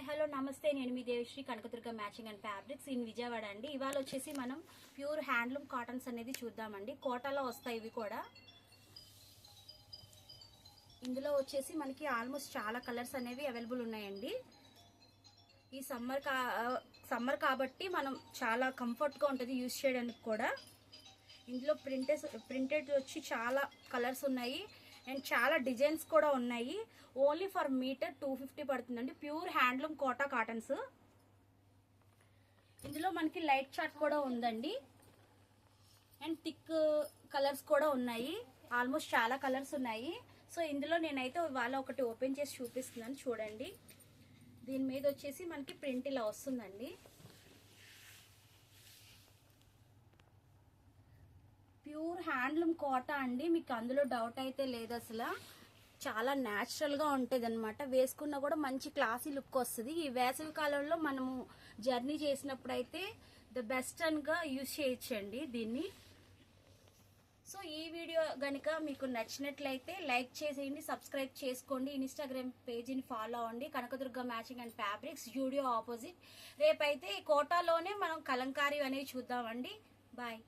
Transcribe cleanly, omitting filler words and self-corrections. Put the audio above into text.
Hi hello namaste, నేను మీ Devasri Kanakadurga matching and fabrics in Vijayawada అండి. ఇవాళ వచ్చేసి మనం ప్యూర్ హ్యాండ్లూమ్ కాటన్స్ అనేది చూద్దామండి. కోటాలో వస్తాయి ఇవి కూడా. ఇందులో వచ్చేసి మనకి ఆల్మోస్ట్ చాలా కలర్స్ అనేవి అవైలబుల్ ఉన్నాయండి. ఈ సమ్మర్ కాబట్టి మనం చాలా కంఫర్ట్గా ఉంటుంది యూజ్ చేయడానికి కూడా. ఇందులో ప్రింటెడ్ వచ్చి చాలా కలర్స్ ఉన్నాయి అండ్ చాలా డిజైన్స్ కూడా ఉన్నాయి. ఓన్లీ ఫర్ మీటర్ 250 పడుతుందండి. Pure handloom Kota cottons. ఇందులో మనకి లైట్ చార్ట్ కూడా ఉందండి అండ్ థిక్ కలర్స్ కూడా ఉన్నాయి. ఆల్మోస్ట్ చాలా కలర్స్ ఉన్నాయి. సో ఇందులో నేనైతే ఇవాళ ఒకటి ఓపెన్ చేసి చూపిస్తున్నాను, చూడండి. దీని మీద వచ్చేసి మనకి ప్రింట్ ఇలా వస్తుందండి. ప్యూర్ హ్యాండ్లూమ్ కోటా అండి, మీకు అందులో డౌట్ అయితే లేదు. అసలు చాలా న్యాచురల్గా ఉంటుంది అనమాట. వేసుకున్నా కూడా మంచి క్లాసీ లుక్ వస్తుంది. ఈ వేసవి కాలంలో మనము జర్నీ చేసినప్పుడు అయితే ద బెస్ట్ అన్గా యూజ్ చేయొచ్చండి దీన్ని. సో ఈ వీడియో కనుక మీకు నచ్చినట్లయితే లైక్ చేసేయండి, సబ్స్క్రైబ్ చేసుకోండి, ఇన్స్టాగ్రామ్ పేజీని ఫాలో అవ్వండి. Kanakadurga matching and fabrics, studio opposite. రేపైతే కోటాలోనే మనం కలంకారీ అనేవి చూద్దామండి. బాయ్.